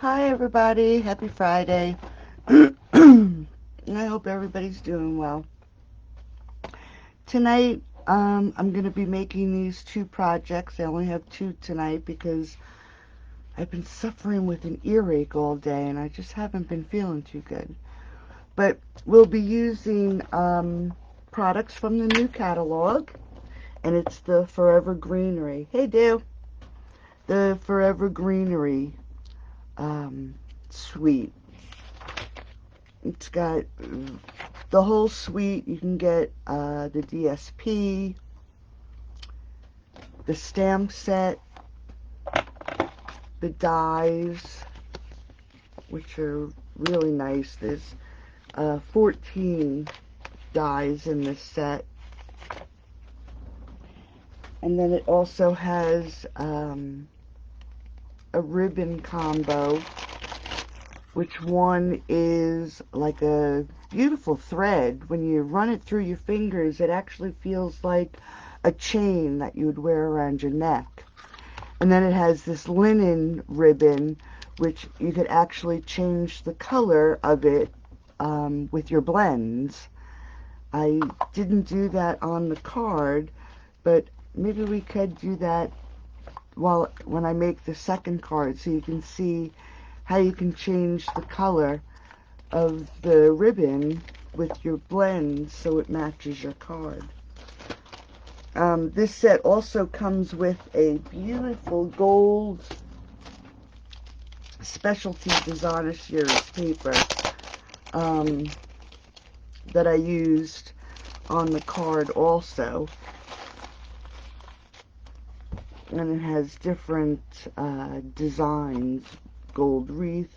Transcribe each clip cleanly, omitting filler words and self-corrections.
Hi everybody, happy Friday. And I hope everybody's doing well. Tonight, I'm going to be making these two projects. I only have two tonight because I've been suffering with an earache all day and I just haven't been feeling too good. But we'll be using products from the new catalog, and it's the Forever Greenery. Hey, Dale. The Forever Greenery suite. It's got the whole suite. You can get the DSP, the stamp set, the dies, which are really nice. There's 14 dies in this set. And then it also has a ribbon combo, which one is like a beautiful thread. When you run it through your fingers, it actually feels like a chain that you would wear around your neck. And then it has this linen ribbon, which you could actually change the color of it with your blends. I didn't do that on the card, but maybe we could do that when I make the second card, so you can see how you can change the color of the ribbon with your blends so it matches your card. This set also comes with a beautiful gold specialty designer series paper that I used on the card also. And it has different designs, gold wreaths,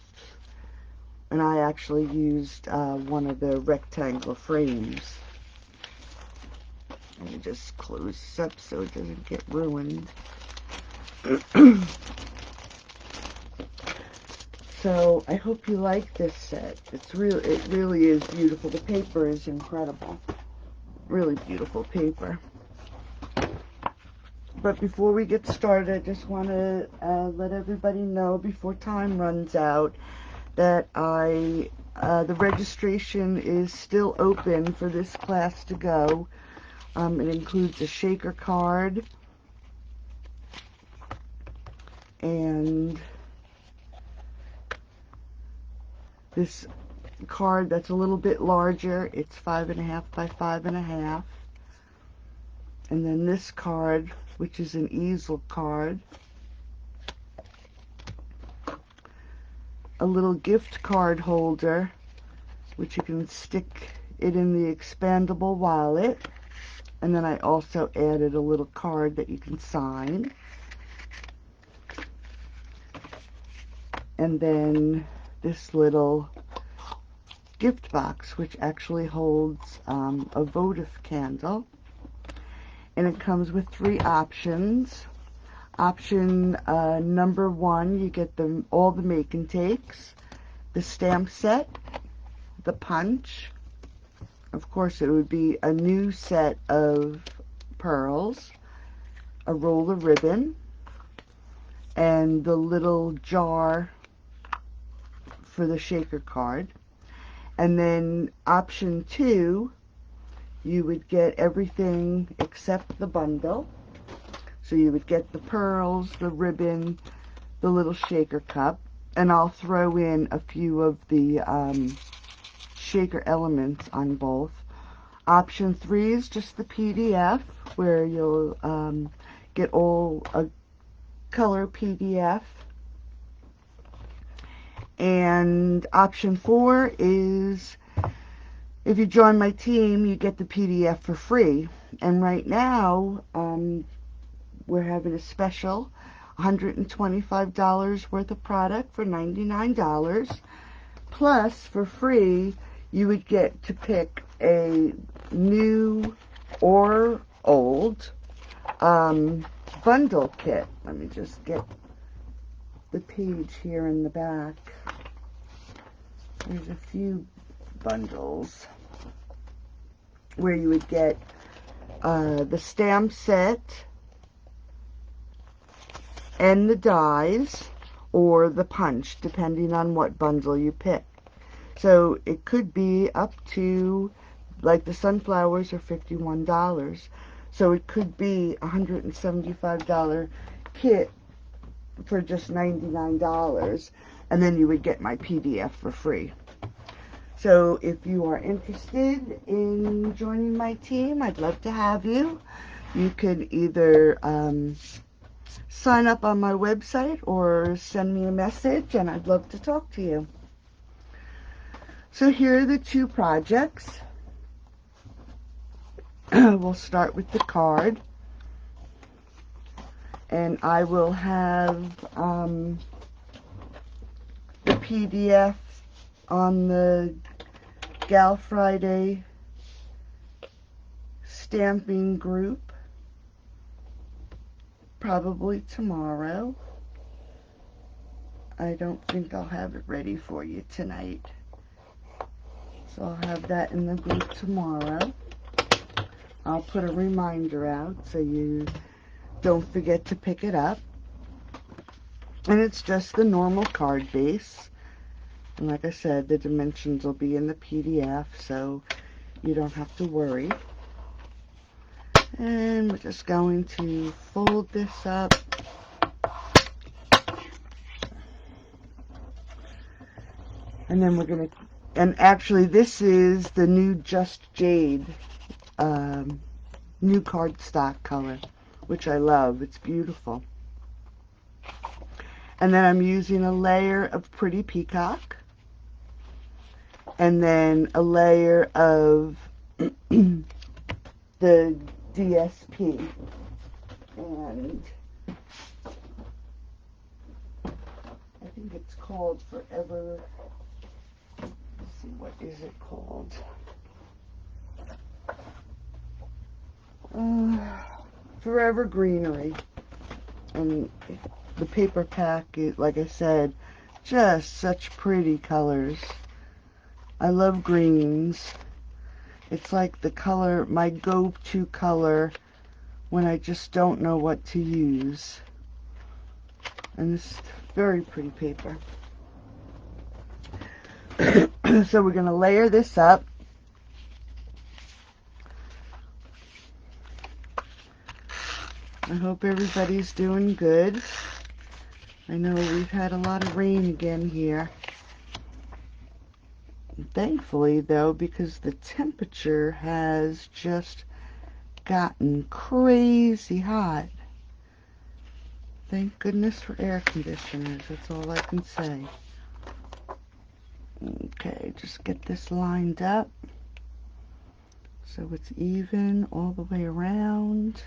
and I actually used one of the rectangle frames. Let me just close this up so it doesn't get ruined. So I hope you like this set. It really is beautiful. The paper is incredible. Really beautiful paper. But before we get started, I just want to let everybody know before time runs out that the registration is still open for this class to go. It includes a shaker card and this card that's a little bit larger. It's 5.5 by 5.5. And then this card, which is an easel card. A little gift card holder, which you can stick it in the expandable wallet. And then I also added a little card that you can sign. And then this little gift box, which actually holds a votive candle. And it comes with 3 options. Option number 1, you get all the make and takes, the stamp set, the punch. Of course, it would be a new set of pearls, a roll of ribbon, and the little jar for the shaker card. And then option 2, you would get everything except the bundle. So you would get the pearls, the ribbon, the little shaker cup, and I'll throw in a few of the shaker elements on both. Option 3 is just the PDF, where you'll get all a color PDF. And option 4 is, if you join my team, you get the PDF for free. And right now, we're having a special, $125 worth of product for $99. Plus, for free, you would get to pick a new or old bundle kit. Let me just get the page here in the back. There's a few bundles where you would get the stamp set and the dies, or the punch, depending on what bundle you pick. So it could be up to, like the sunflowers are $51. So it could be a $175 kit for just $99. And then you would get my PDF for free. So if you are interested in joining my team, I'd love to have you. You could either sign up on my website or send me a message, and I'd love to talk to you. So here are the two projects. We'll start with the card, and I will have the PDF on the Gal Friday stamping group probably tomorrow. I don't think I'll have it ready for you tonight. So I'll have that in the group tomorrow. I'll put a reminder out so you don't forget to pick it up. And it's just the normal card base. And like I said, the dimensions will be in the PDF, so you don't have to worry. And we're just going to fold this up. And then we're going to, and actually this is the new Just Jade new cardstock color, which I love. It's beautiful. And then I'm using a layer of Pretty Peacock. And then a layer of the DSP. And I think it's called Forever. Let's see, what is it called? Forever Greenery. And the paper pack is, like I said, just such pretty colors. I love greens. It's like the color, my go-to color when I just don't know what to use. And it's very pretty paper. So we're going to layer this up. I hope everybody's doing good. I know we've had a lot of rain again here. Thankfully, though, because the temperature has just gotten crazy hot. Thank goodness for air conditioners. That's all I can say. Okay, just get this lined up so it's even all the way around.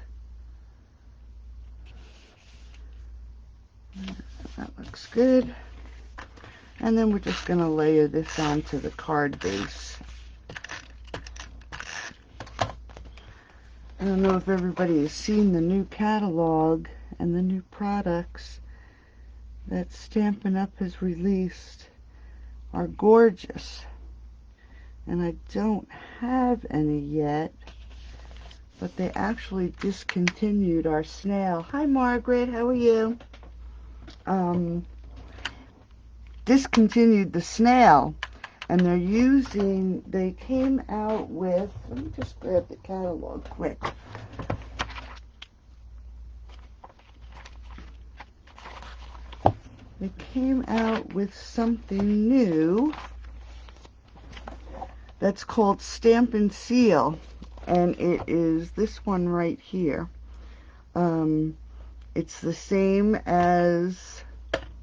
That looks good. And then we're just going to layer this onto the card base. I don't know if everybody has seen the new catalog and the new products that Stampin' Up! Has released are gorgeous. And I don't have any yet, but they actually discontinued our snail. Hi Margaret, how are you? Discontinued the snail, and they came out with, let me just grab the catalog quick. They came out with something new that's called Stamp and Seal, and it is this one right here. It's the same as,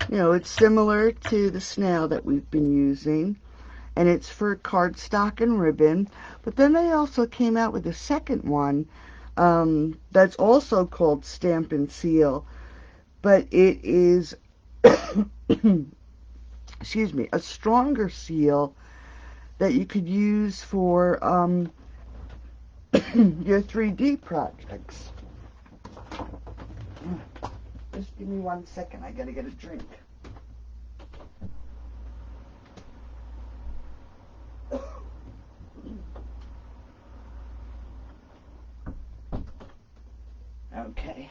it's similar to the snail that we've been using, and it's for cardstock and ribbon. But then they also came out with a second one that's also called Stamp and Seal, but it is excuse me, a stronger seal that you could use for your 3D projects. Just give me 1 second. I gotta get a drink. Okay.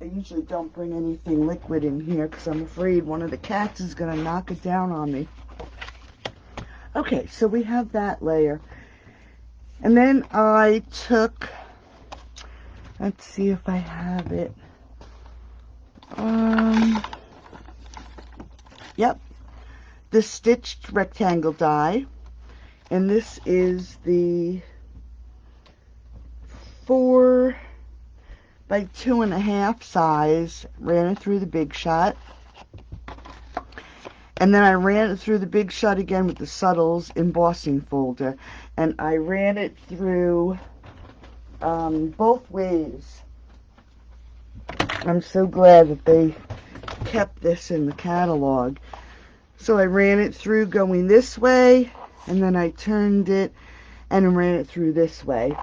I usually don't bring anything liquid in here because I'm afraid one of the cats is going to knock it down on me. Okay, so we have that layer. And then I took, let's see if I have it. Yep, the stitched rectangle die. And this is the 4 by 2.5 size. Ran it through the Big Shot. And then I ran it through the Big Shot again with the Subtles embossing folder. And I ran it through both ways. I'm so glad that they kept this in the catalog. So I ran it through going this way, and then I turned it and ran it through this way.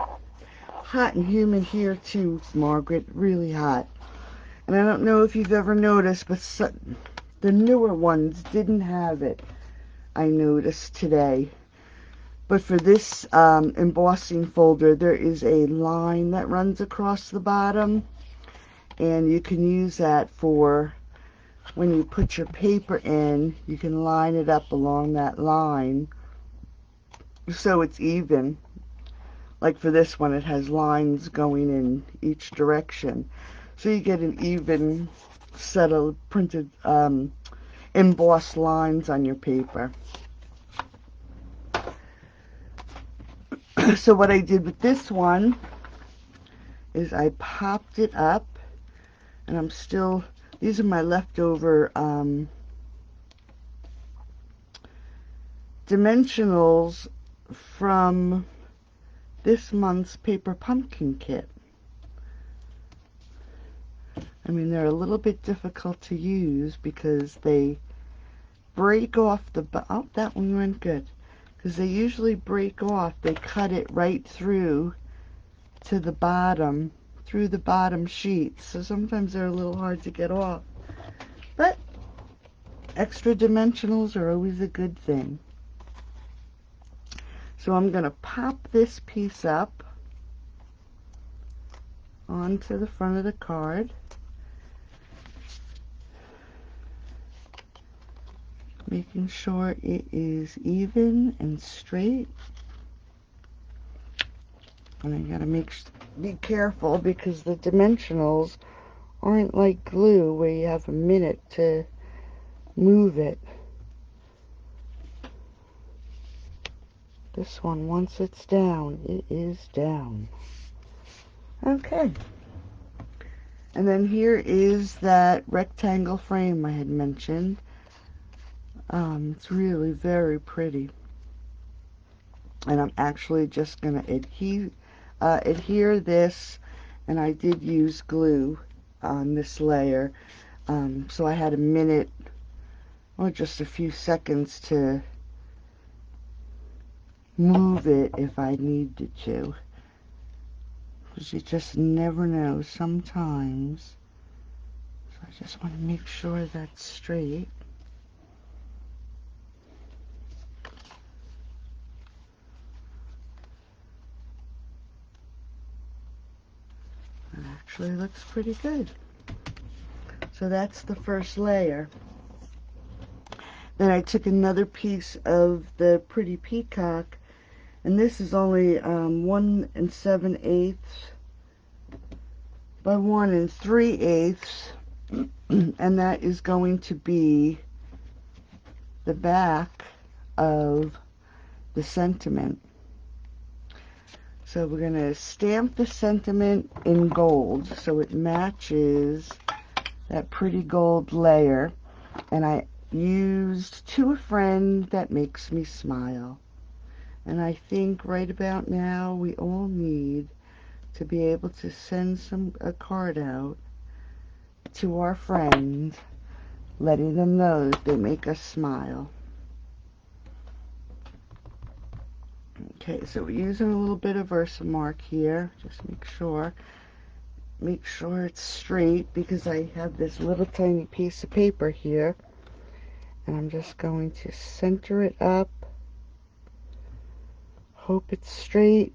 Hot and humid here too, Margaret, really hot. And I don't know if you've ever noticed, but the newer ones didn't have it, I noticed today. But for this embossing folder, there is a line that runs across the bottom, and you can use that for when you put your paper in. You can line it up along that line so it's even. Like for this one, it has lines going in each direction. So you get an even set of printed embossed lines on your paper. So what I did with this one is I popped it up, and I'm still, these are my leftover dimensionals from this month's paper pumpkin kit. I mean, they're a little bit difficult to use because they break off the, oh, that one went good. Because they usually break off, they cut it right through to the bottom, through the bottom sheet. So sometimes they're a little hard to get off. But extra dimensionals are always a good thing. So I'm going to pop this piece up onto the front of the card. Making sure it is even and straight. And I gotta be careful because the dimensionals aren't like glue where you have a minute to move it. This one, once it's down, it is down. Okay. And then here is that rectangle frame I had mentioned. It's really very pretty. And I'm actually just going to adhere this, and I did use glue on this layer. So I had a minute, or just a few seconds to move it if I needed to. Because you just never know sometimes. So I just want to make sure that's straight. It actually looks pretty good. So that's the first layer. Then I took another piece of the Pretty Peacock, and this is only 1 7/8 by 1 3/8, and that is going to be the back of the sentiment. So we're going to stamp the sentiment in gold so it matches that pretty gold layer. And I used To a Friend That Makes Me Smile. And I think right about now we all need to be able to send a card out to our friends, letting them know that they make us smile. Okay, so we're using a little bit of Versamark here. Just make sure it's straight because I have this little tiny piece of paper here. And I'm just going to center it up. Hope it's straight.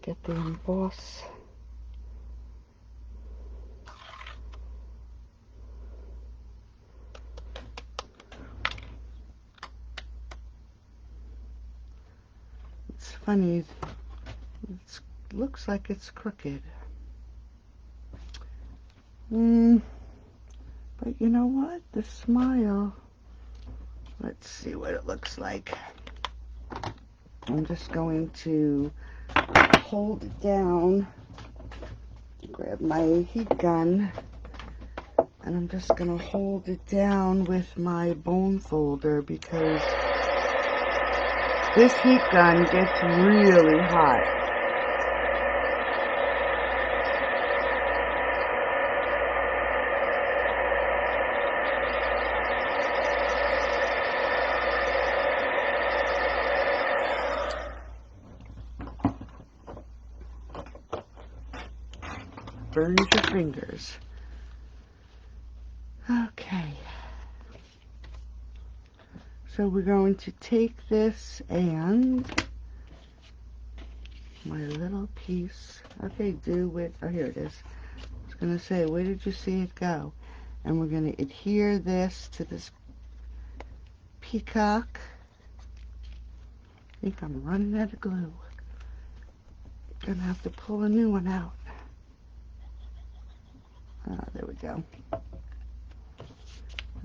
get the emboss. It's funny, it looks like it's crooked. But you know what? The smile, let's see what it looks like. I'm just going to hold it down, grab my heat gun, and I'm just going to hold it down with my bone folder because this heat gun gets really hot. Burns your fingers. Okay. So we're going to take this and my little piece. Okay, oh, here it is. I was going to say, where did you see it go? And we're going to adhere this to this Peacock. I think I'm running out of glue. Gonna have to pull a new one out. There we go.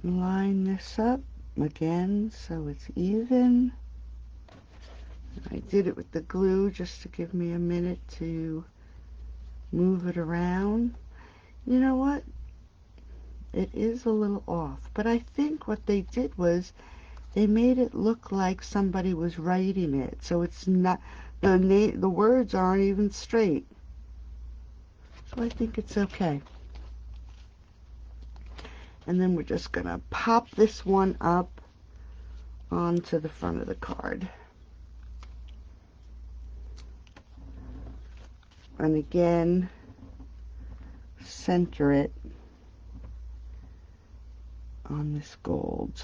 Line this up again so it's even. I did it with the glue just to give me a minute to move it around. You know what? It is a little off, but I think what they did was they made it look like somebody was writing it, so it's not, the words aren't even straight. So I think it's okay. And then we're just going to pop this one up onto the front of the card. And again, center it on this gold.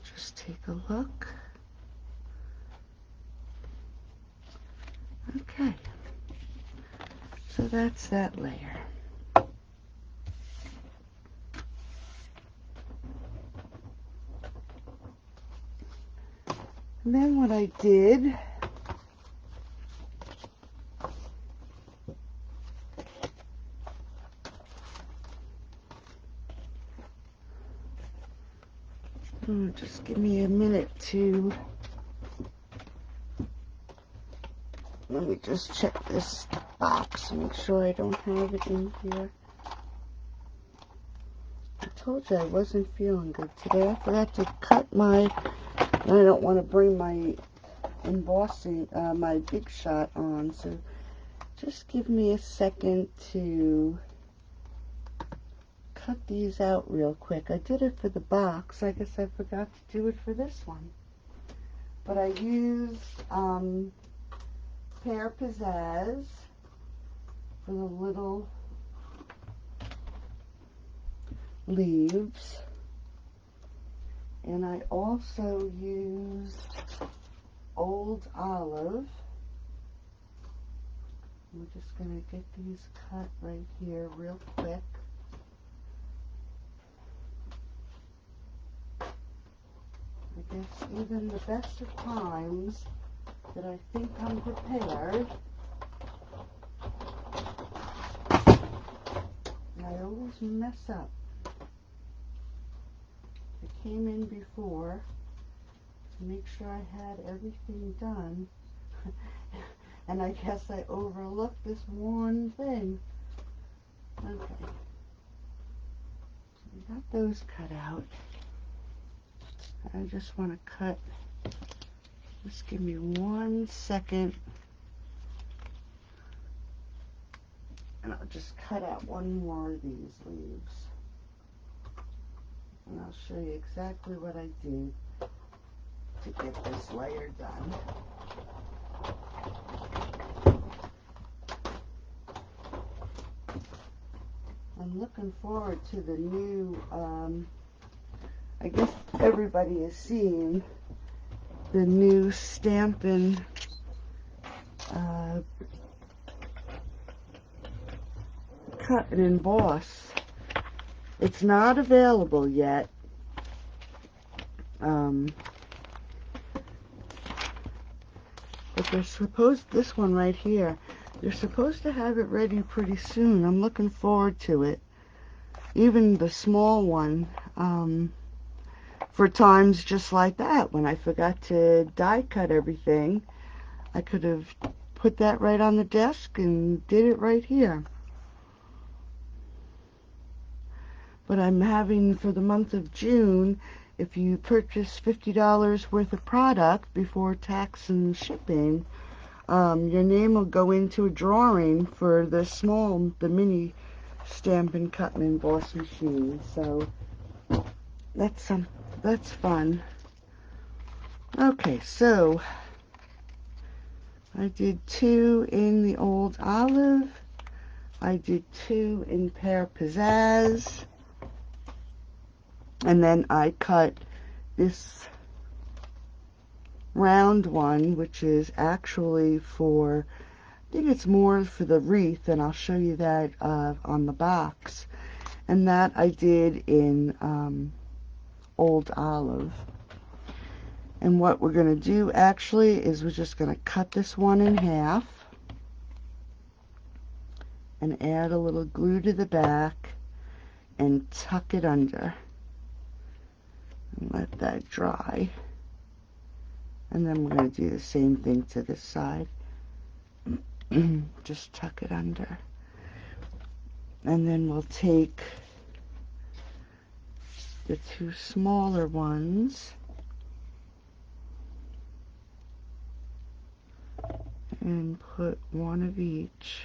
Just take a look. Okay. So that's that layer. And then what I did, just give me a minute to, let me just check this box, make sure I don't have it in here. I told you I wasn't feeling good today. I forgot to cut my, I don't want to bring my embossing, my Big Shot on, so just give me a second to cut these out real quick. I did it for the box. I guess I forgot to do it for this one. But I used Pear Pizzazz for the little leaves. And I also used Old Olive. I'm just going to get these cut right here real quick. I guess even the best of times that I think I'm prepared, I always mess up. I came in before to make sure I had everything done, and I guess I overlooked this one thing. Okay, so we got those cut out. I just want to cut, just give me 1 second, and I'll just cut out one more of these leaves. And I'll show you exactly what I did to get this layer done. I'm looking forward to the new, I guess everybody is seeing the new Stampin' Cut and Emboss. It's not available yet. But they're supposed, this one right here, they're supposed to have it ready pretty soon. I'm looking forward to it. Even the small one, for times just like that, when I forgot to die cut everything, I could have put that right on the desk and did it right here. But I'm having, for the month of June, if you purchase $50 worth of product before tax and shipping, your name will go into a drawing for the mini Stampin' Cut and Emboss machine. So that's fun. Okay, so I did 2 in the old olive. I did 2 in Pear Pizzazz. And then I cut this round one, which is actually for, I think it's more for the wreath, and I'll show you that on the box. And that I did in old olive. And what we're going to do actually is we're just going to cut this one in half and add a little glue to the back and tuck it under. And let that dry. And then we're going to do the same thing to this side. Just tuck it under. And then we'll take the 2 smaller ones and put one of each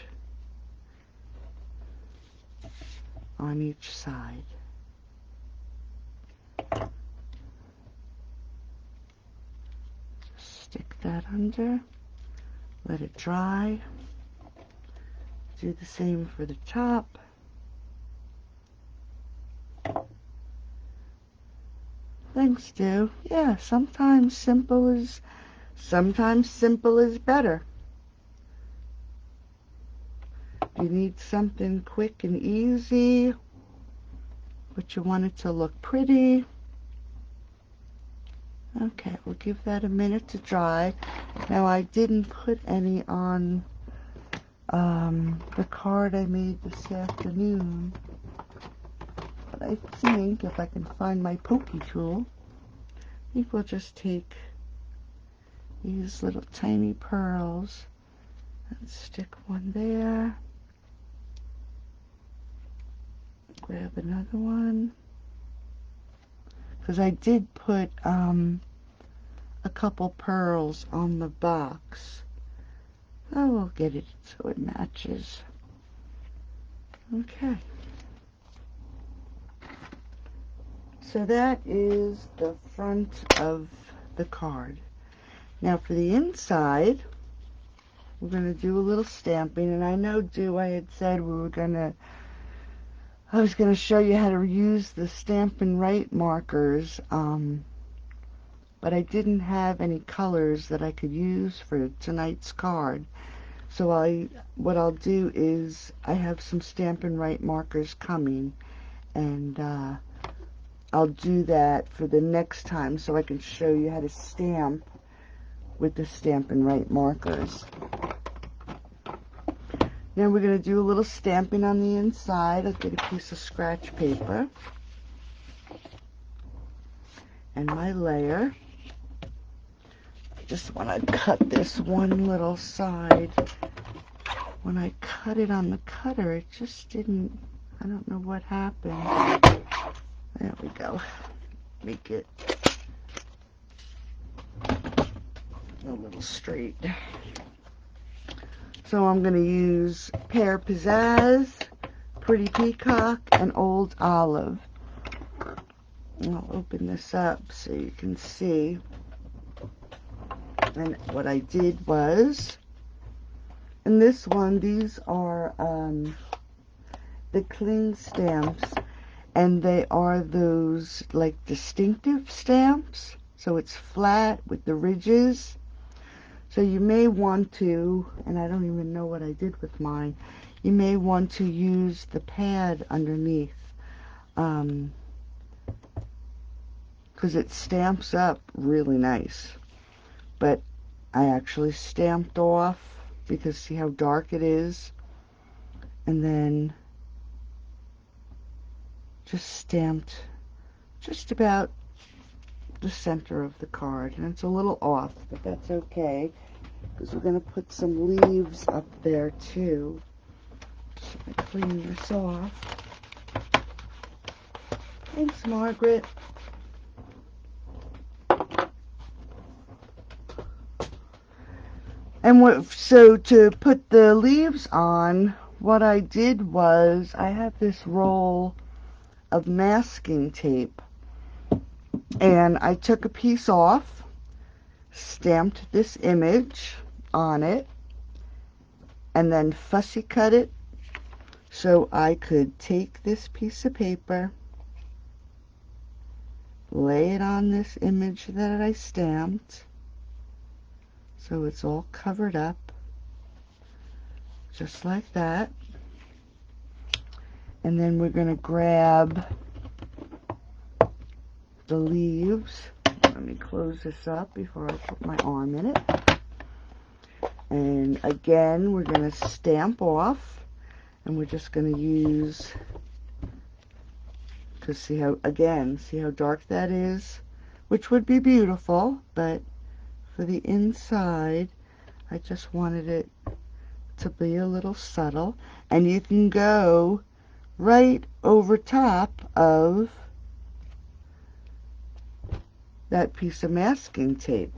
on each side. Stick that under, let it dry. Do the same for the top. Thanks, Stu. Yeah, sometimes simple is better. You need something quick and easy, but you want it to look pretty. Okay, we'll give that a minute to dry. Now, I didn't put any on the card I made this afternoon, but I think if I can find my pokey tool, I think we'll just take these little tiny pearls and stick one there. Grab another one, because I did put a couple pearls on the box. I will get it so it matches. Okay. So that is the front of the card. Now for the inside, we're going to do a little stamping. And I know, I had said I was going to show you how to use the Stampin' Right markers, but I didn't have any colors that I could use for tonight's card. So what I'll do is I have some Stampin' Right markers coming, and I'll do that for the next time so I can show you how to stamp with the Stampin' Right markers. Now we're going to do a little stamping on the inside. I'll get a piece of scratch paper and my layer. I just want to cut this one little side. When I cut it on the cutter, it just didn't, I don't know what happened. There we go. Make it a little straight. So I'm going to use Pear Pizzazz, Pretty Peacock, and Old Olive. And I'll open this up so you can see. And what I did was, in this one, these are the cling stamps. And they are those, like, distinctive stamps. so it's flat with the ridges. So you may want to, and I don't even know what I did with mine, you may want to use the pad underneath, because it stamps up really nice. But I actually stamped off, because see how dark it is, and then just stamped just about the center of the card, and it's a little off, but that's okay, because we're going to put some leaves up there too. So I clean this off. Thanks, Margaret. And so to put the leaves on, what I did was I have this roll of masking tape, and I took a piece off, stamped this image on it, and then fussy cut it so I could take this piece of paper, lay it on this image that I stamped, so it's all covered up, just like that. And then we're going to grab the leaves. Let me close this up before I put my arm in it. And again, we're going to stamp off, and we're just going to use, because see how dark that is, which would be beautiful, but for the inside, I just wanted it to be a little subtle. And you can go right over top of that piece of masking tape,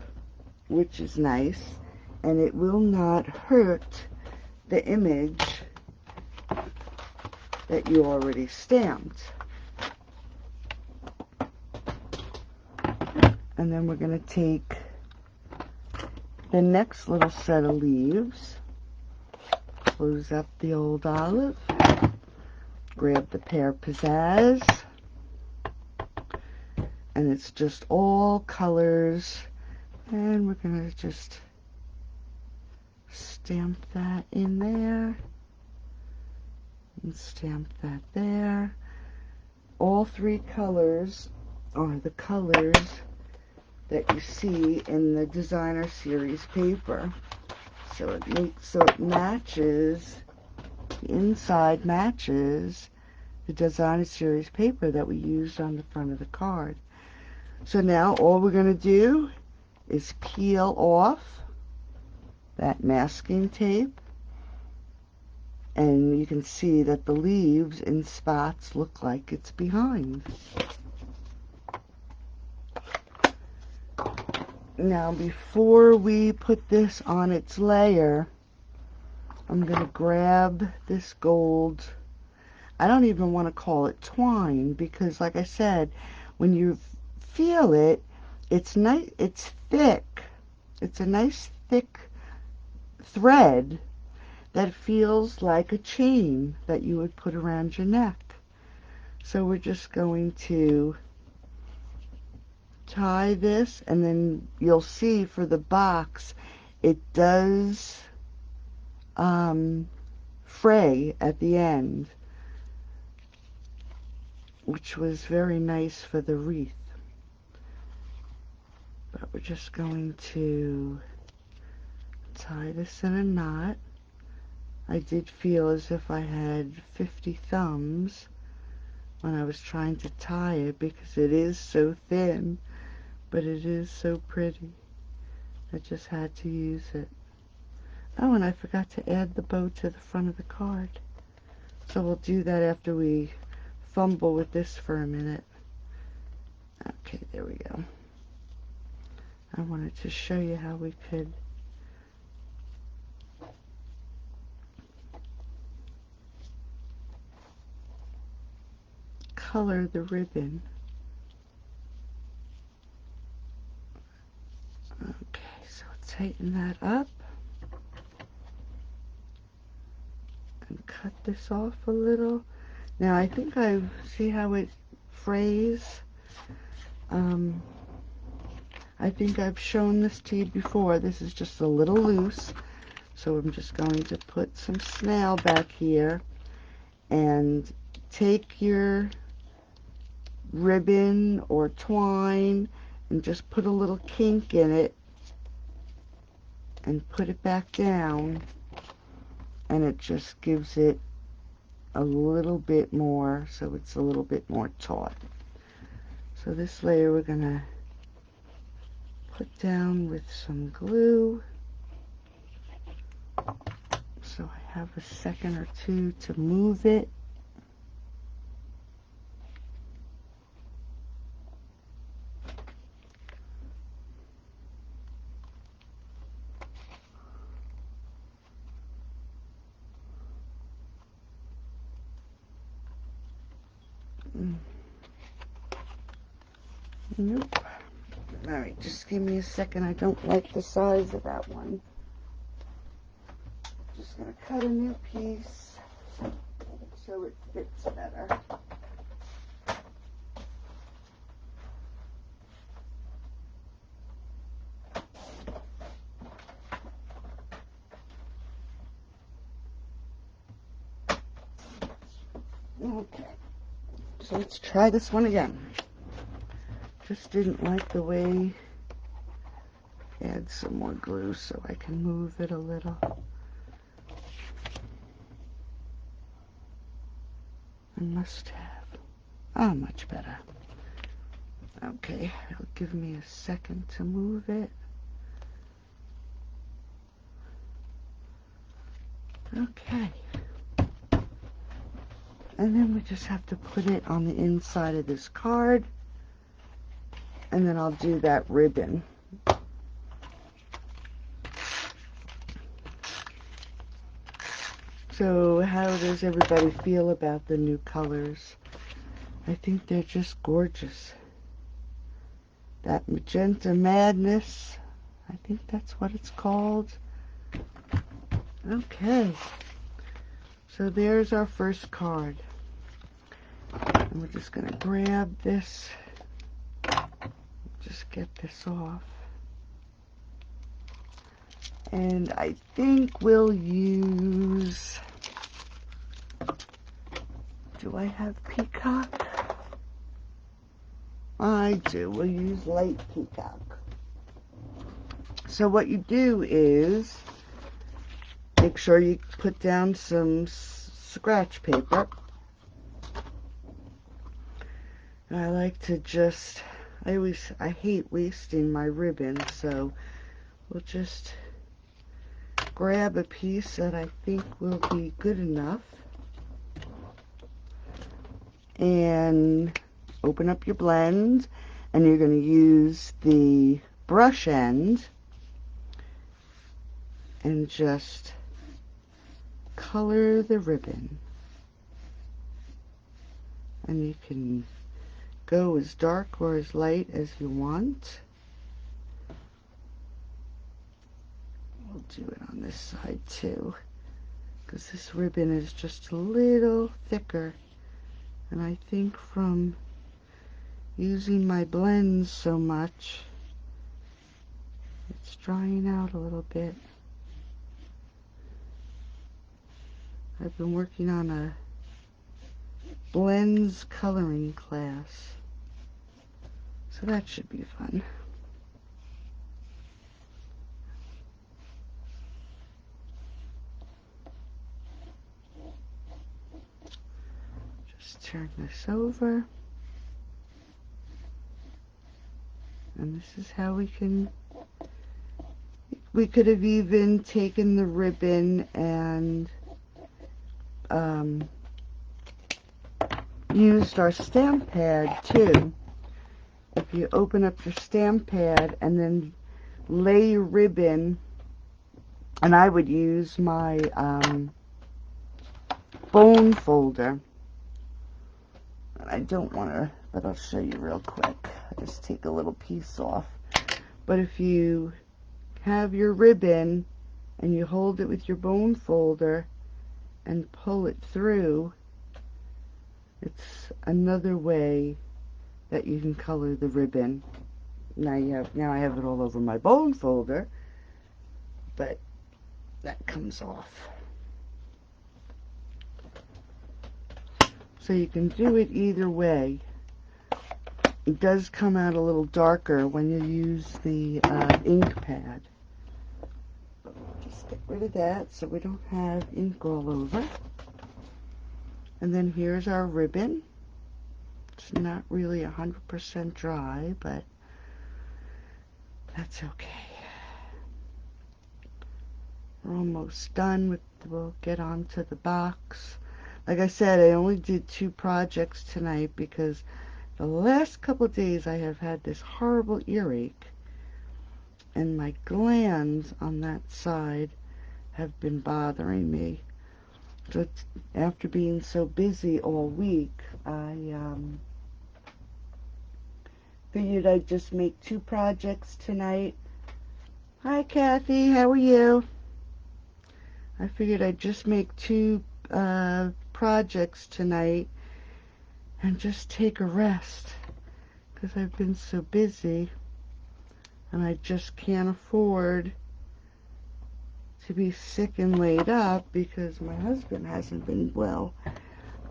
which is nice, and it will not hurt the image that you already stamped. And then we're going to take the next little set of leaves, close up the old olive, grab the Pear Pizzazz, and it's just all colors, and we're going to just stamp that in there, and stamp that there. All three colors are the colors that you see in the designer series paper. So it matches, the inside matches the designer series paper that we used on the front of the card. So now all we're going to do is peel off that masking tape, and you can see that the leaves in spots look like it's behind. Now before we put this on its layer, I'm going to grab this gold. I don't even want to call it twine, because like I said, when you feel it, it's nice, it's thick. It's a nice thick thread that feels like a chain that you would put around your neck. So we're just going to tie this, and then you'll see for the box it does fray at the end, which was very nice for the wreath. But we're just going to tie this in a knot. I did feel as if I had 50 thumbs when I was trying to tie it, because it is so thin, but it is so pretty. I just had to use it. Oh, and I forgot to add the bow to the front of the card. So we'll do that after we fumble with this for a minute. Okay, there we go. I wanted to show you how we could color the ribbon. Okay, so tighten that up and cut this off a little. Now I think I see how it frays. I think I've shown this to you before. This is just a little loose, so I'm just going to put some snail back here and take your ribbon or twine and just put a little kink in it and put it back down, and it just gives it a little bit more, so it's a little bit more taut. So this layer we're gonna put down with some glue, so I have a second or two to move it. Nope. Alright, just give me a second. I don't like the size of that one. Just going to cut a new piece so it fits better. Okay, so let's try this one again. Just didn't like the way. Add some more glue so I can move it a little. I must have. Oh, much better. Okay, it'll give me a second to move it. Okay. And then we just have to put it on the inside of this card. And then I'll do that ribbon. So how does everybody feel about the new colors? I think they're just gorgeous. That Magenta Madness, I think that's what it's called. Okay, so there's our first card. And we're just going to grab this, just get this off. And I think we'll use, do I have Peacock? I do. We'll use light Peacock. So what you do is make sure you put down some scratch paper. And I like to just, I hate wasting my ribbon, so we'll just grab a piece that I think will be good enough and open up your blend, and you're going to use the brush end and just color the ribbon. And you can go as dark or as light as you want. We'll do it on this side too, because this ribbon is just a little thicker, and I think from using my blends so much, it's drying out a little bit. I've been working on a blends coloring class, so that should be fun. Just turn this over, and this is how we could have even taken the ribbon and used our stamp pad too. If you open up your stamp pad and then lay your ribbon, and I would use my bone folder. I don't want to, but I'll show you real quick. I just take a little piece off. But if you have your ribbon and you hold it with your bone folder and pull it through, it's another way that you can color the ribbon now I have it all over my bone folder, but that comes off. So you can do it either way. It does come out a little darker when you use the ink pad. Just get rid of that so we don't have ink all over. And then here's our ribbon. It's not really 100% dry, but that's okay. We're almost done. We'll get on to the box. Like I said, I only did 2 projects tonight because the last couple of days I have had this horrible earache, and my glands on that side have been bothering me. So after being so busy all week, I figured I'd just make 2 projects tonight. Hi Kathy, how are you? I figured I'd just make 2 projects tonight and just take a rest because I've been so busy and I just can't afford to be sick and laid up because my husband hasn't been well.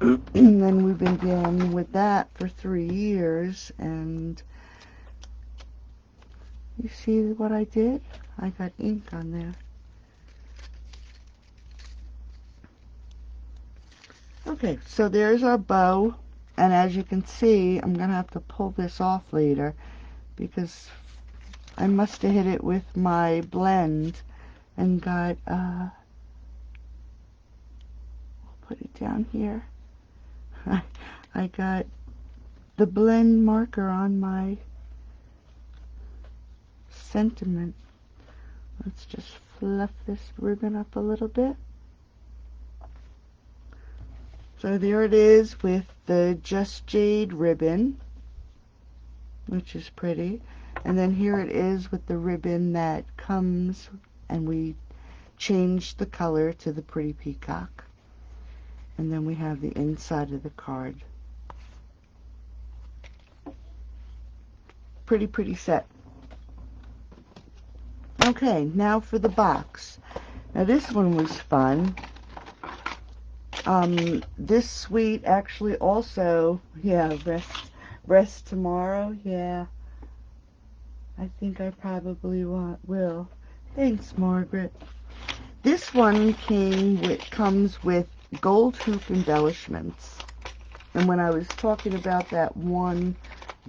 And we've been dealing with that for 3 years, and you see what I did? I got ink on there. Okay, so there's our bow, and as you can see, I'm going to have to pull this off later because I must have hit it with my blend and got, I'll put it down here. I got the blend marker on my sentiment. Let's just fluff this ribbon up a little bit. So there it is with the Just Jade ribbon, which is pretty. And then here it is with the ribbon that comes, and we changed the color to the pretty peacock. And then we have the inside of the card. Pretty set. Okay, now for the box. Now this one was fun. This suite actually also, yeah, rest tomorrow, yeah. I think I probably will. Thanks, Margaret. This one comes with gold hoop embellishments. And when I was talking about that one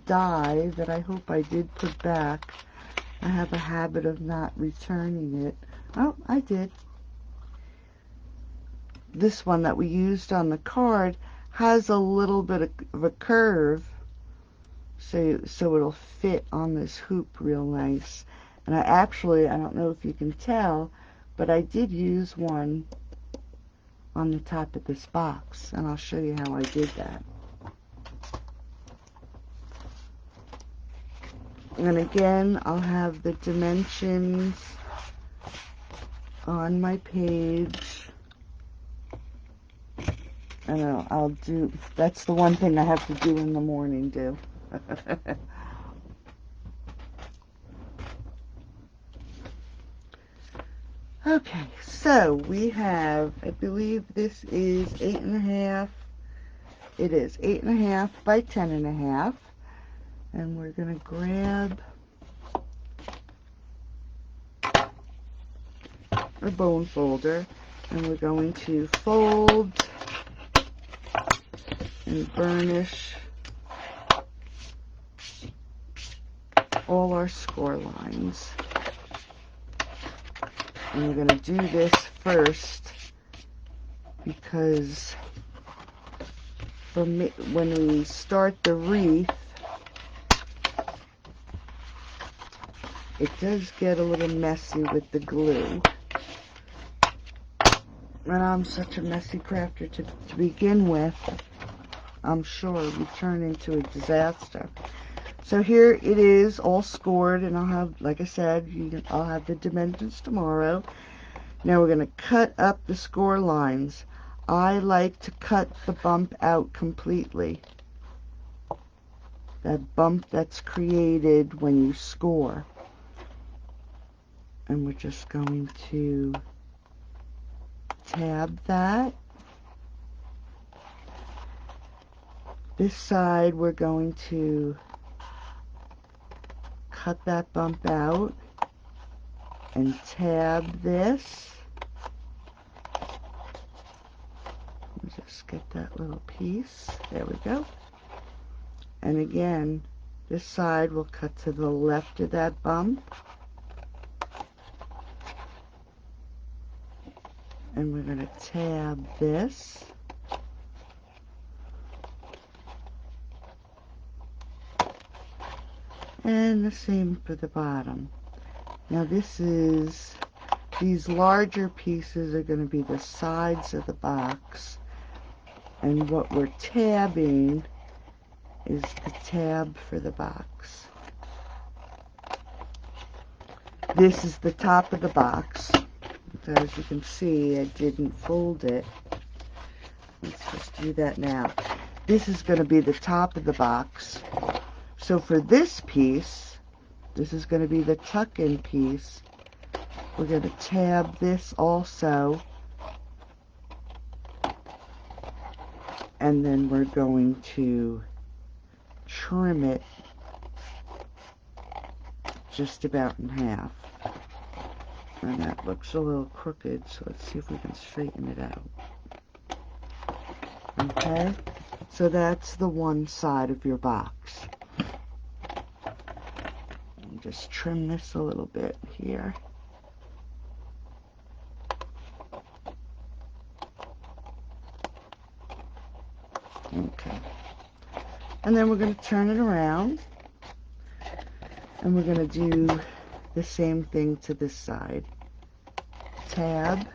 die that I hope I did put back, I have a habit of not returning it. Oh, I did. This one that we used on the card has a little bit of a curve, so it'll fit on this hoop real nice. And I don't know if you can tell, but I did use one on the top of this box, and I'll show you how I did that. And again, I'll have the dimensions on my page. And I'll do, that's the one thing I have to do in the morning, Okay, so we have, I believe this is 8.5. It is 8.5 by 10.5. And we're going to grab a bone folder, and we're going to fold and burnish all our score lines. And we're going to do this first because when we start the wreath, it does get a little messy with the glue. And I'm such a messy crafter to begin with. I'm sure it would turn into a disaster. So here it is, all scored, and I'll have, like I said, I'll have the dimensions tomorrow. Now we're going to cut up the score lines. I like to cut the bump out completely. that bump that's created when you score. And we're just going to tab that. This side we're going to cut that bump out and tab this. Just get that little piece. There we go. And again, this side will cut to the left of that bump. And we're going to tab this. And the same for the bottom. Now these larger pieces are going to be the sides of the box. And what we're tabbing is the tab for the box. This is the top of the box. As you can see, I didn't fold it. Let's just do that now. This is going to be the top of the box. So for this piece, this is going to be the tuck-in piece. We're going to tab this also. And then we're going to trim it just about in half. And that looks a little crooked, so let's see if we can straighten it out. Okay, so that's the one side of your box. And just trim this a little bit here. Okay, and then we're going to turn it around, and we're going to do the same thing to this side. Tab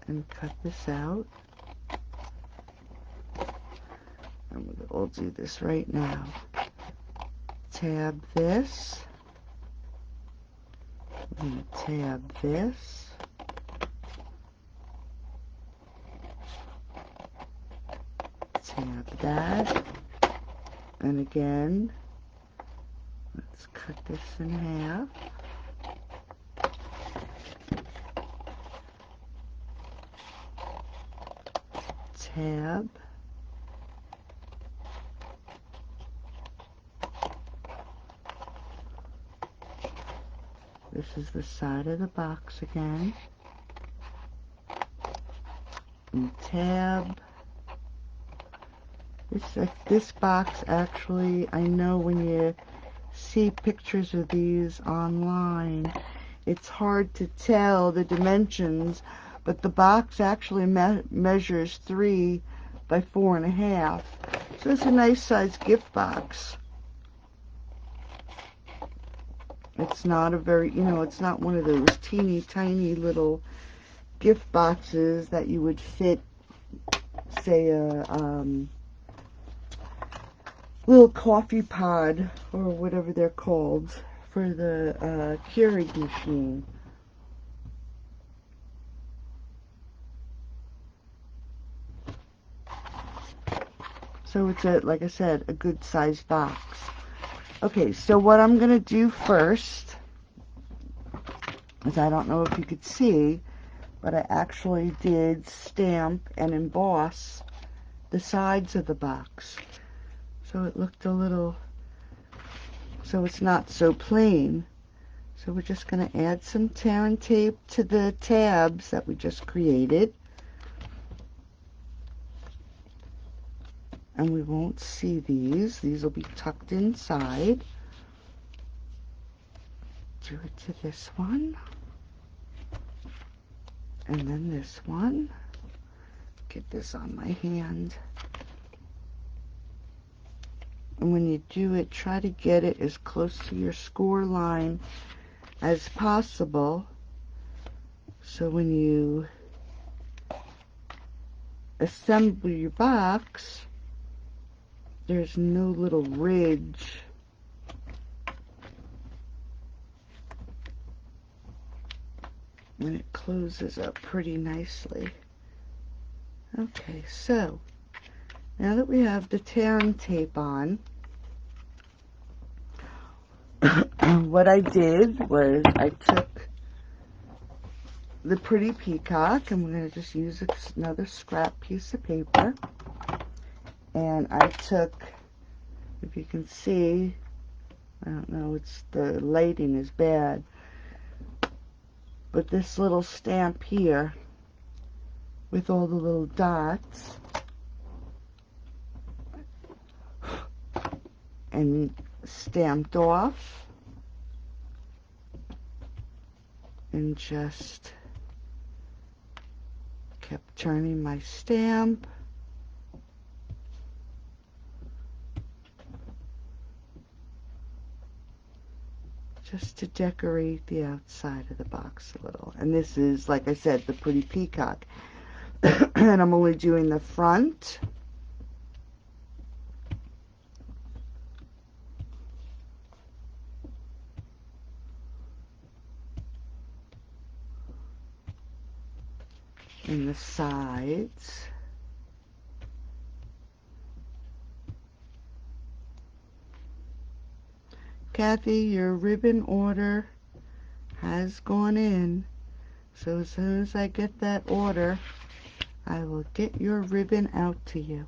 and cut this out. And we'll do this right now. Tab this. And tab this. Tab that. And again, let's cut this in half. Tab. This is the side of the box again. And tab. This box actually, I know when you see pictures of these online, it's hard to tell the dimensions, but the box actually measures 3 by 4.5. So it's a nice size gift box. It's not a very, it's not one of those teeny tiny little gift boxes that you would fit, say, a little coffee pod or whatever they're called for the Keurig machine. So it's like I said, a good sized box. Okay, so what I'm going to do first is, I don't know if you could see, but I actually did stamp and emboss the sides of the box. So it looked a little, so it's not so plain. So we're just going to add some tear and tape to the tabs that we just created. And we won't see these. These will be tucked inside. Do it to this one. And then this one. Get this on my hand. And when you do it, try to get it as close to your score line as possible. So when you assemble your box, there's no little ridge. And it closes up pretty nicely. Okay, so Now that we have the tan tape on, what I did was I took the pretty peacock, and we're going to just use another scrap piece of paper, and I took, if you can see, I don't know, the lighting is bad, but this little stamp here with all the little dots, and stamped off, and just kept turning my stamp. Just to decorate the outside of the box a little. And this is, like I said, the pretty peacock. And I'm only doing the front. And the sides. Kathy, your ribbon order has gone in. So as soon as I get that order, I will get your ribbon out to you.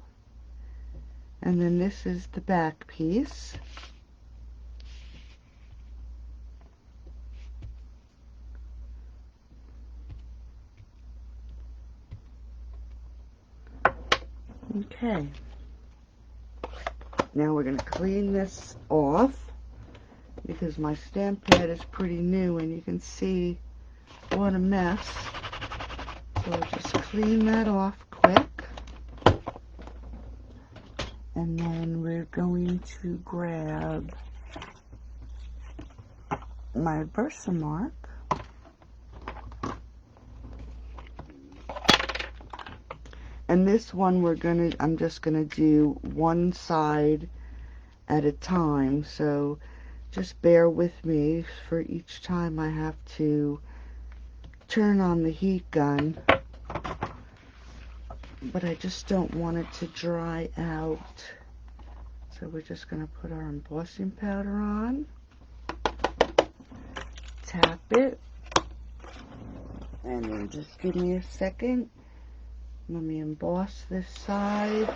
And then this is the back piece. Okay. Now we're going to clean this off because my stamp pad is pretty new and you can see what a mess. So we'll just clean that off quick. And then we're going to grab my Versamark. And this one I'm just gonna do one side at a time, so just bear with me for each time I have to turn on the heat gun, but I just don't want it to dry out. So we're just gonna put our embossing powder on, tap it, and then just give me a second. Let me emboss this side.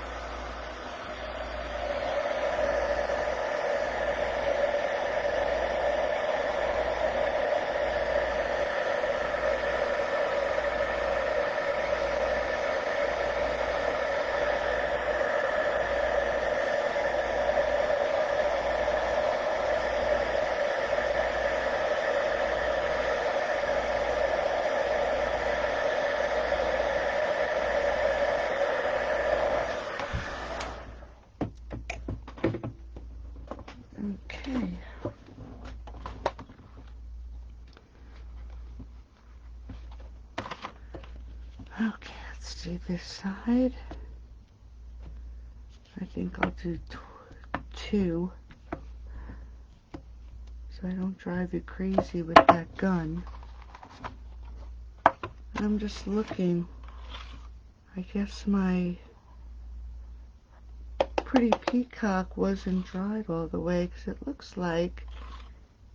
Okay. Okay, let's do this side. I think I'll do two, so I don't drive you crazy with that gun. I'm just looking. I guess my pretty peacock wasn't dried all the way because it looks like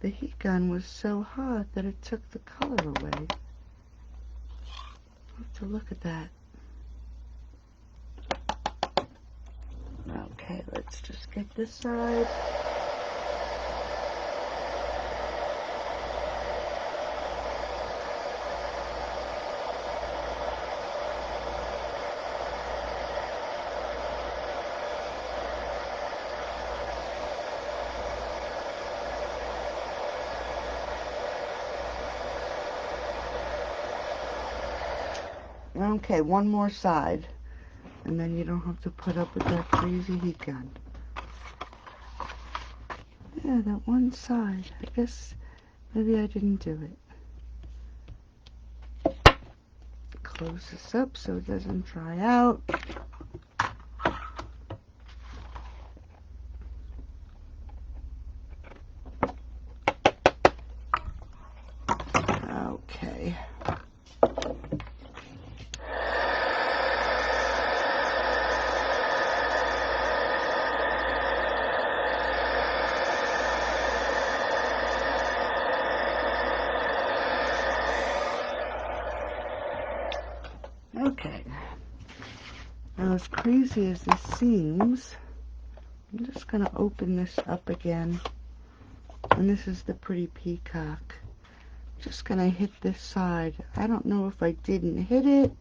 the heat gun was so hot that it took the color away. I'll have to look at that. Okay, let's just get this side. Okay, one more side, and then you don't have to put up with that crazy heat gun. Yeah, that one side. I guess maybe I didn't do it. Close this up so it doesn't dry out. Okay. Now, as crazy as this seems, I'm just going to open this up again. And this is the pretty peacock. Just going to hit this side. I don't know if I didn't hit it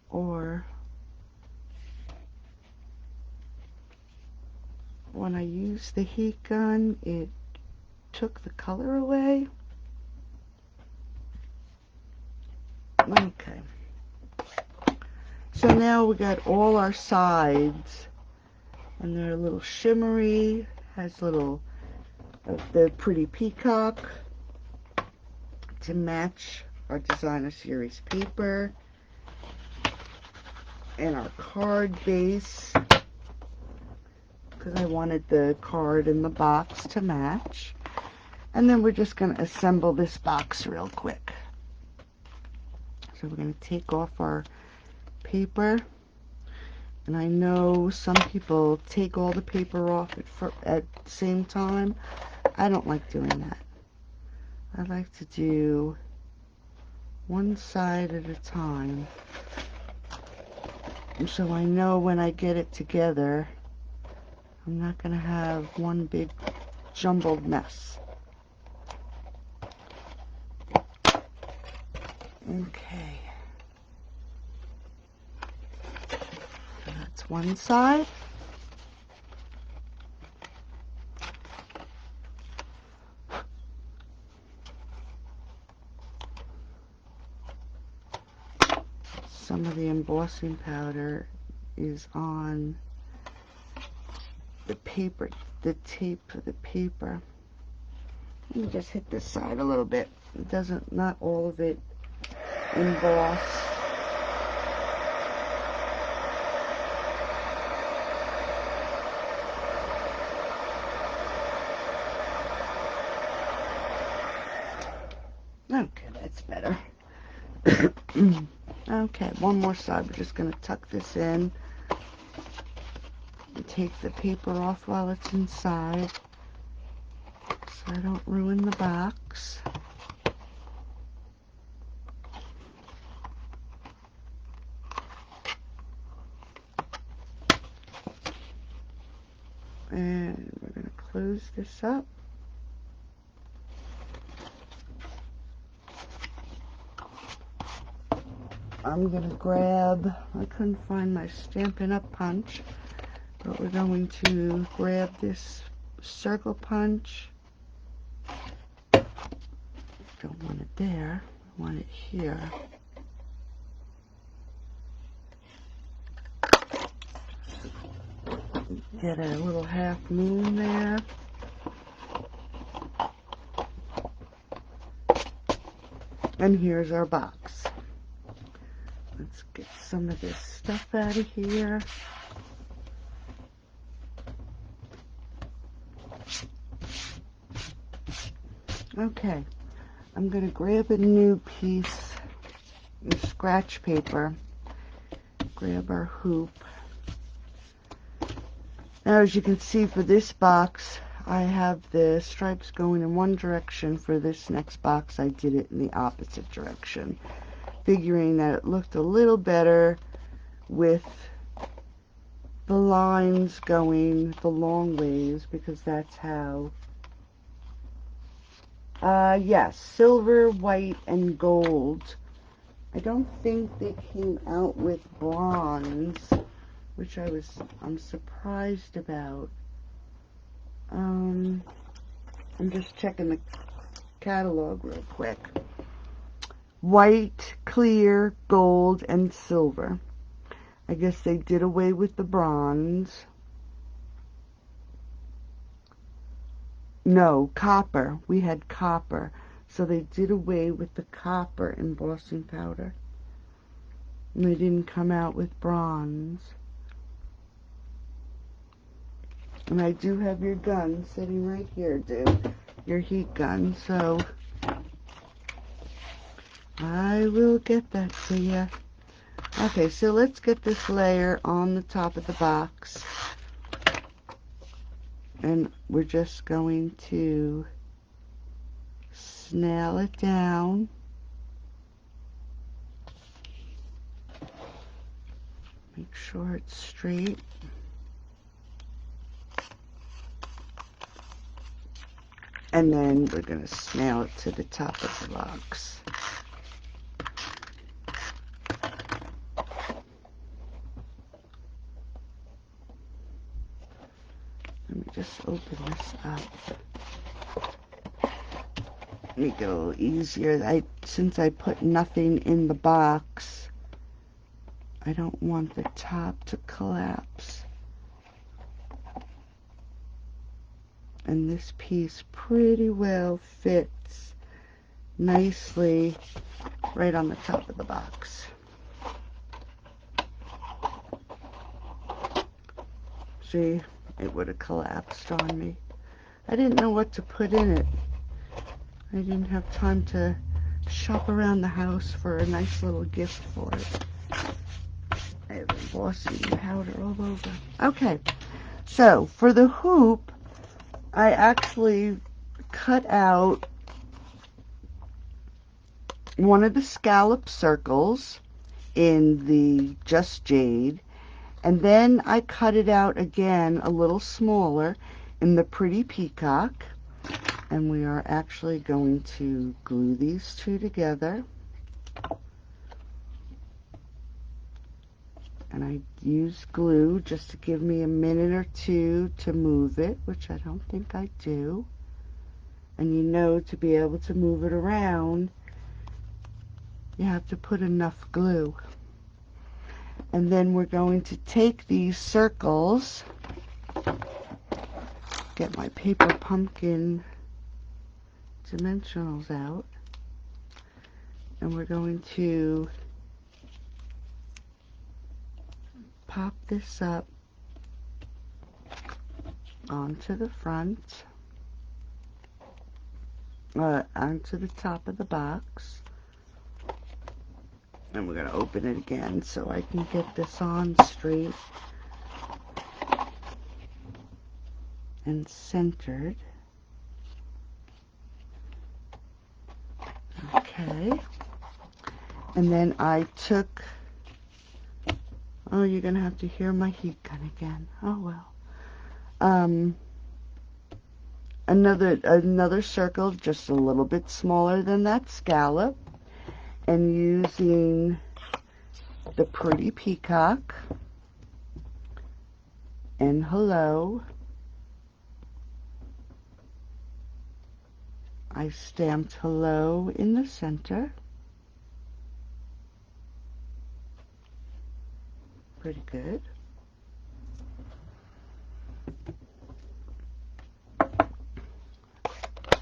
or when I used the heat gun, it took the color away. Okay. So now we got all our sides, and they're a little shimmery, has little of the pretty peacock to match our designer series paper and our card base, because I wanted the card and the box to match. And then we're just going to assemble this box real quick. So we're going to take off our paper, and I know some people take all the paper off at the same time. I don't like doing that. I like to do one side at a time, so I know when I get it together I'm not going to have one big jumbled mess. Okay. That's one side. Some of the embossing powder is on the paper, the tape for the paper. Let me just hit this side a little bit. It doesn't, not all of it emboss. Okay, that's better. Okay, one more side. We're just going to tuck this in and take the paper off while it's inside so I don't ruin the box. And we're going to close this up. I'm going to grab, I couldn't find my Stampin' Up! Punch, but we're going to grab this circle punch. Don't want it there, I want it here. Get a little half moon there. And here's our box. Let's get some of this stuff out of here. Okay, I'm going to grab a new piece of scratch paper. Grab our hoop. Now, as you can see for this box, I have the stripes going in one direction. For this next box, I did it in the opposite direction, figuring that it looked a little better with the lines going the long ways, because that's how, yes, silver, white, and gold. I don't think they came out with bronze, which I'm surprised about. I'm just checking the catalog real quick. White, clear, gold, and silver. I guess they did away with the bronze. No, copper. We had copper. So they did away with the copper embossing powder. And they didn't come out with bronze. And I do have your gun sitting right here, dude. Your heat gun, so I will get that to you. Okay, so let's get this layer on the top of the box. And we're just going to snail it down. Make sure it's straight. And then we're going to nail it to the top of the box. Let me just open this up. Make it a little easier. Since I put nothing in the box, I don't want the top to collapse. And this piece pretty well fits nicely right on the top of the box. See, it would have collapsed on me. I didn't know what to put in it. I didn't have time to shop around the house for a nice little gift for it. I have embossing powder all over. Okay, so for the hoop, I actually cut out one of the scallop circles in the Just Jade, and then I cut it out again a little smaller in the Pretty Peacock, and we are actually going to glue these two together. And I use glue just to give me a minute or two to move it, which I don't think I do. And you know, to be able to move it around, you have to put enough glue. And then we're going to take these circles, get my paper pumpkin dimensionals out, and we're going to pop this up onto the front, onto the top of the box, and we're going to open it again so I can get this on straight and centered. Okay, and then I took, oh, you're going to have to hear my heat gun again. Oh, well. Another circle, just a little bit smaller than that scallop, and using the Pretty Peacock and Hello, I stamped Hello in the center. Pretty good.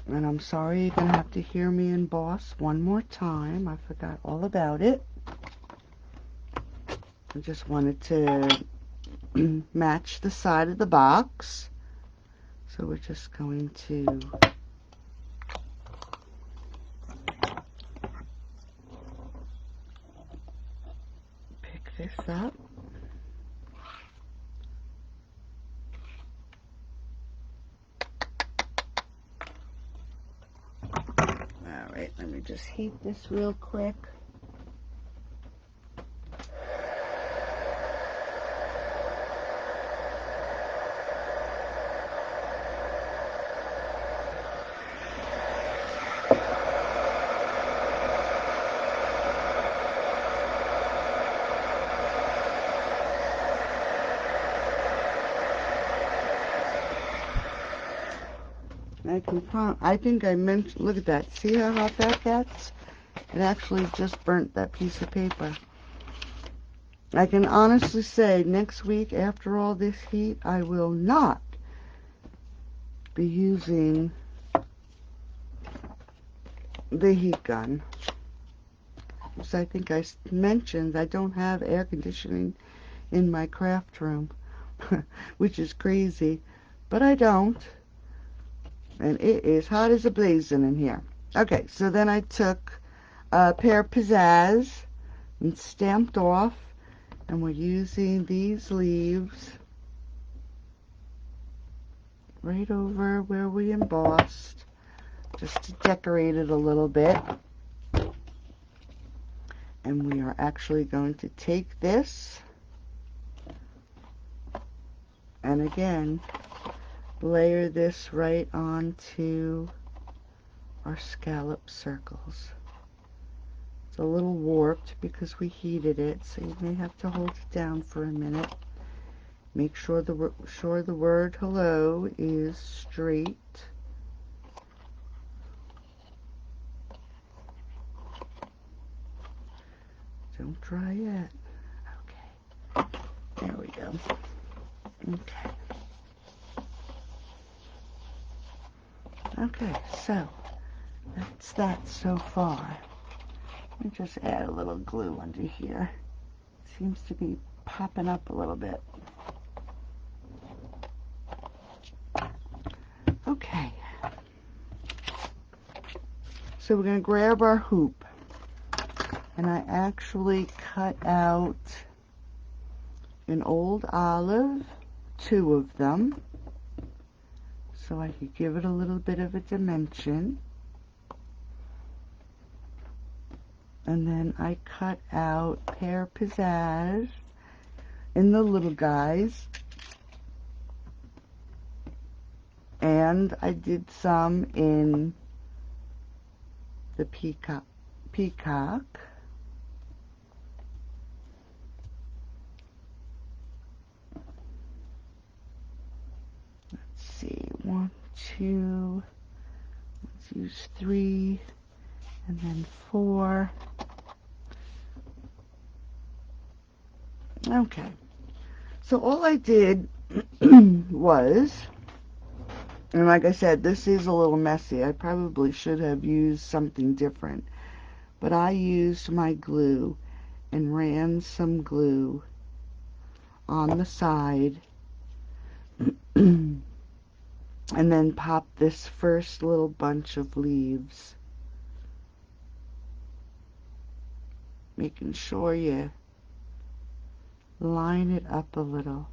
And I'm sorry, you're going to have to hear me emboss one more time. I forgot all about it. I just wanted to match the side of the box. So we're just going to pick this up. Alright, let me just heat this real quick. I think I mentioned, look at that. See how hot that gets? It actually just burnt that piece of paper. I can honestly say next week, after all this heat, I will not be using the heat gun. As I think I mentioned, I don't have air conditioning in my craft room, which is crazy, but I don't. And it is hot as a blazing in here. Okay, so then I took Pear Pizzazz and stamped off, and we're using these leaves right over where we embossed, just to decorate it a little bit. And we are actually going to take this And again, layer this right onto our scallop circles. It's a little warped because we heated it, so you may have to hold it down for a minute. Make sure the word hello is straight. Don't dry yet. Okay. There we go. Okay. Okay, so that's that so far. Let me just add a little glue under here. Seems to be popping up a little bit. Okay. So we're going to grab our hoop. And I actually cut out an old olive, 2 of them, so I could give it a little bit of a dimension. And then I cut out Pear Pizzazz in the little guys. And I did some in the Peacock. Let's see, 1, 2, let's use 3, and then 4. Okay, so all I did was, and like I said, this is a little messy. I probably should have used something different, but I used my glue and ran some glue on the side and then pop this first little bunch of leaves, making sure you line it up a little.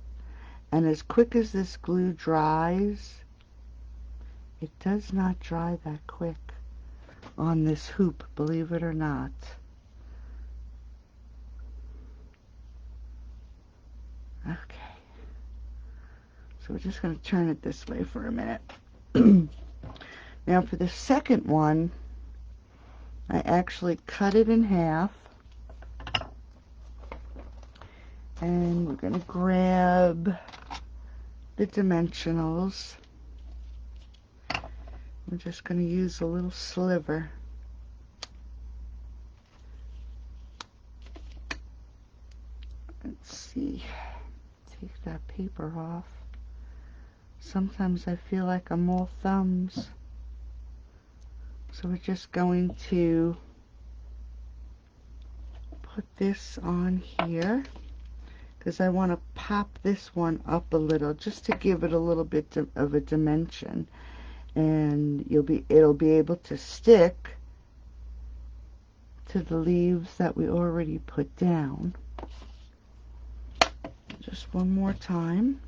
And as quick as this glue dries, it does not dry that quick on this hoop, believe it or not. Okay, so we're just going to turn it this way for a minute. Now for the second one, I actually cut it in half, and we're going to grab the dimensionals. I'm just going to use a little sliver. Let's see, take that paper off. Sometimes I feel like I'm all thumbs. So we're just going to put this on here, because I want to pop this one up a little just to give it a little bit of a dimension, and it'll be able to stick to the leaves that we already put down. Just one more time.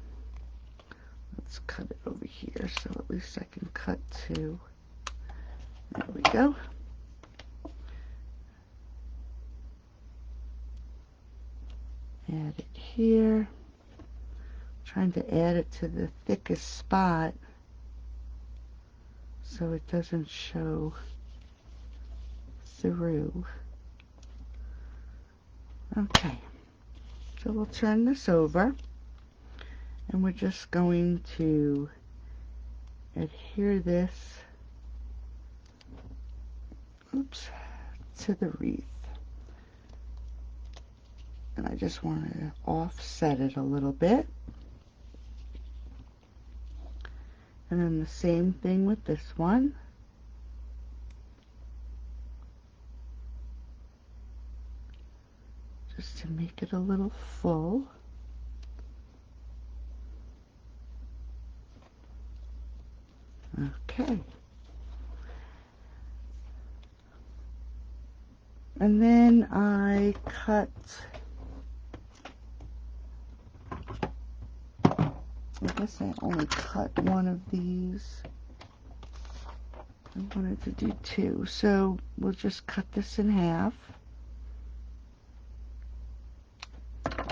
Let's cut it over here so at least I can cut 2. There we go. Add it here. Trying to add it to the thickest spot so it doesn't show through. Okay, so we'll turn this over, and we're just going to adhere this, to the wreath. And I just want to offset it a little bit. And then the same thing with this one. Just to make it a little full. Okay. And then I cut, I guess I only cut one of these. I wanted to do 2, so we'll just cut this in half.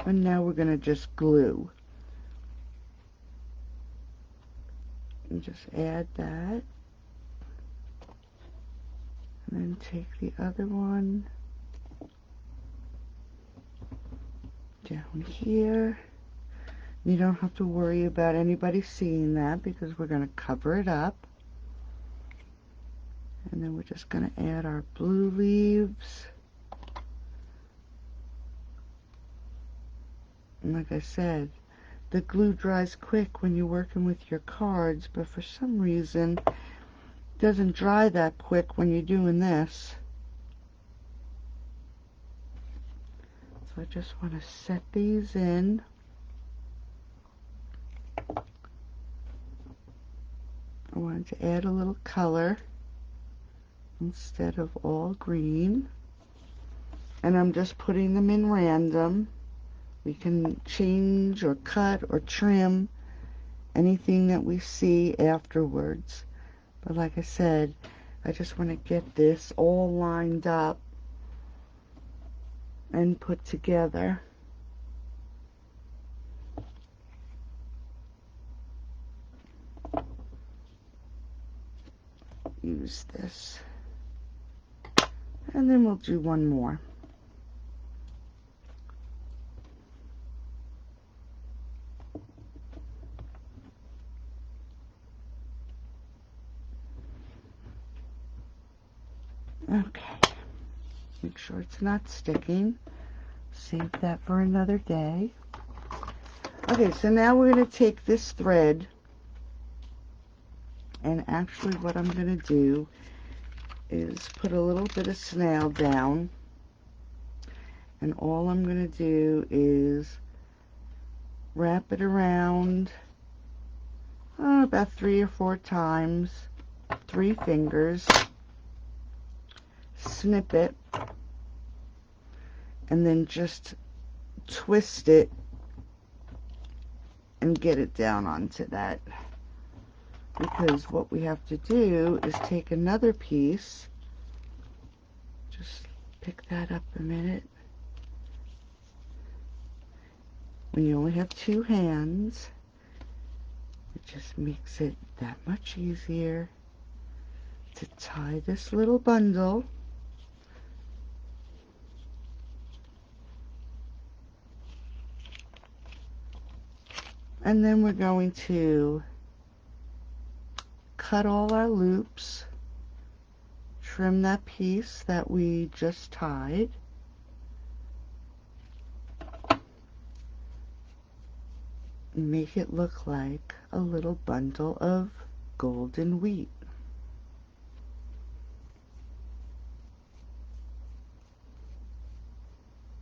And now we're going to just glue. And just add that. And then take the other one down here. You don't have to worry about anybody seeing that because we're going to cover it up. And then we're just going to add our blue leaves. And like I said, the glue dries quick when you're working with your cards, but for some reason it doesn't dry that quick when you're doing this. So I just want to set these in. I wanted to add a little color instead of all green. And I'm just putting them in random. We can change or cut or trim anything that we see afterwards. But like I said, I just want to get this all lined up and put together. Use this. And then we'll do one more. Okay. Make sure it's not sticking. Save that for another day. Okay, so now we're going to take this thread, and actually what I'm going to do is put a little bit of snail down, and all I'm going to do is wrap it around about 3 or 4 times, 3 fingers, snip it, and then just twist it and get it down onto that. Because what we have to do is take another piece, just pick that up a minute. When you only have 2 hands, it just makes it that much easier to tie this little bundle. And then we're going to cut all our loops, trim that piece that we just tied, and make it look like a little bundle of golden wheat.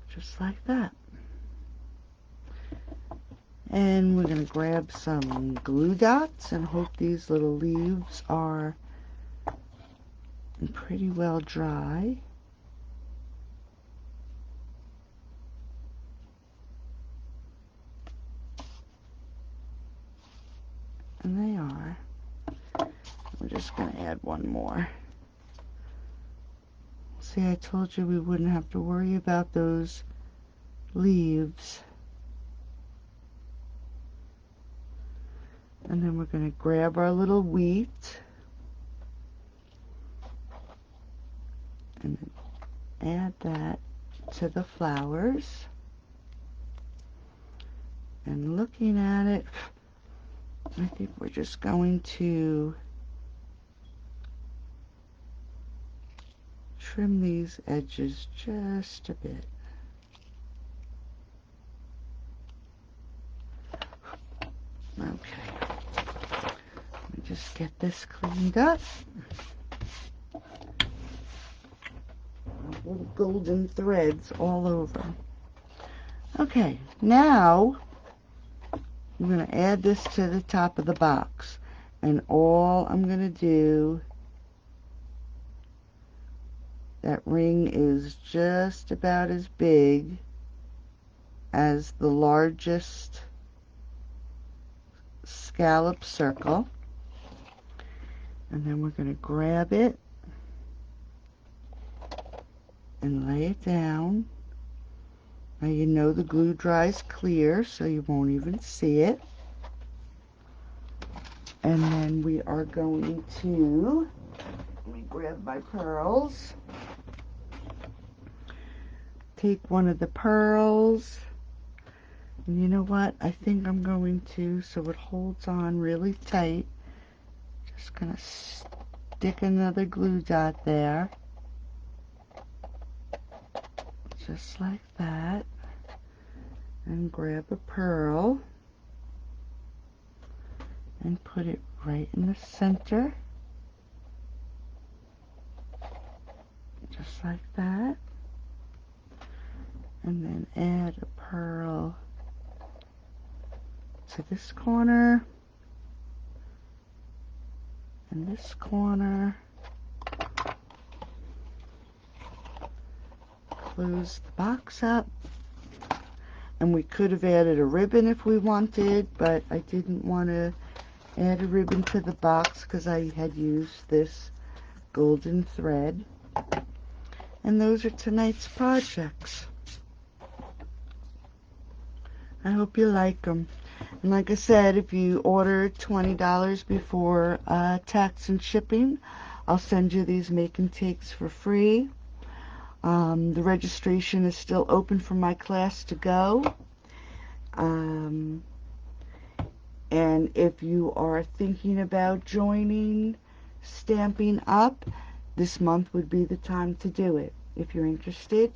Just like that. And we're going to grab some glue dots and hope these little leaves are pretty well dry. And they are. We're just going to add one more. See, I told you we wouldn't have to worry about those leaves. And then we're going to grab our little wheat and add that to the flowers. And looking at it, I think we're just going to trim these edges just a bit. Okay. Let me just get this cleaned up. Little golden threads all over. Okay, now I'm going to add this to the top of the box. And all I'm going to do, that ring is just about as big as the largest scallop circle. And then we're going to grab it and lay it down. Now you know the glue dries clear, so you won't even see it. And then we are going to, let me grab my pearls. Take one of the pearls. And you know what? I think I'm going to, so it holds on really tight. Just going to stick another glue dot there. Just like that. And grab a pearl. And put it right in the center. Just like that. And then add a pearl to this corner. And this corner. Close the box up. And we could have added a ribbon if we wanted, but I didn't want to add a ribbon to the box because I had used this golden thread. And those are tonight's projects. I hope you like them. And like I said, if you order $20 before tax and shipping, I'll send you these make and takes for free. The registration is still open for my class to go. And if you are thinking about joining Stampin' Up, this month would be the time to do it. If you're interested,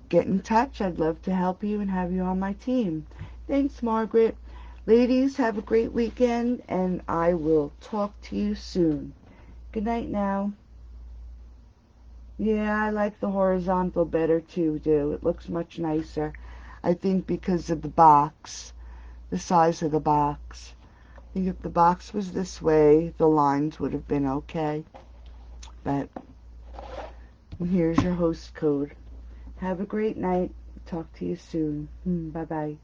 get in touch. I'd love to help you and have you on my team. Thanks, Margaret. Ladies, have a great weekend, and I will talk to you soon. Good night now. Yeah, I like the horizontal better too, It looks much nicer. I think because of the box, the size of the box. I think if the box was this way, the lines would have been okay. But here's your host code. Have a great night. Talk to you soon. Bye-bye.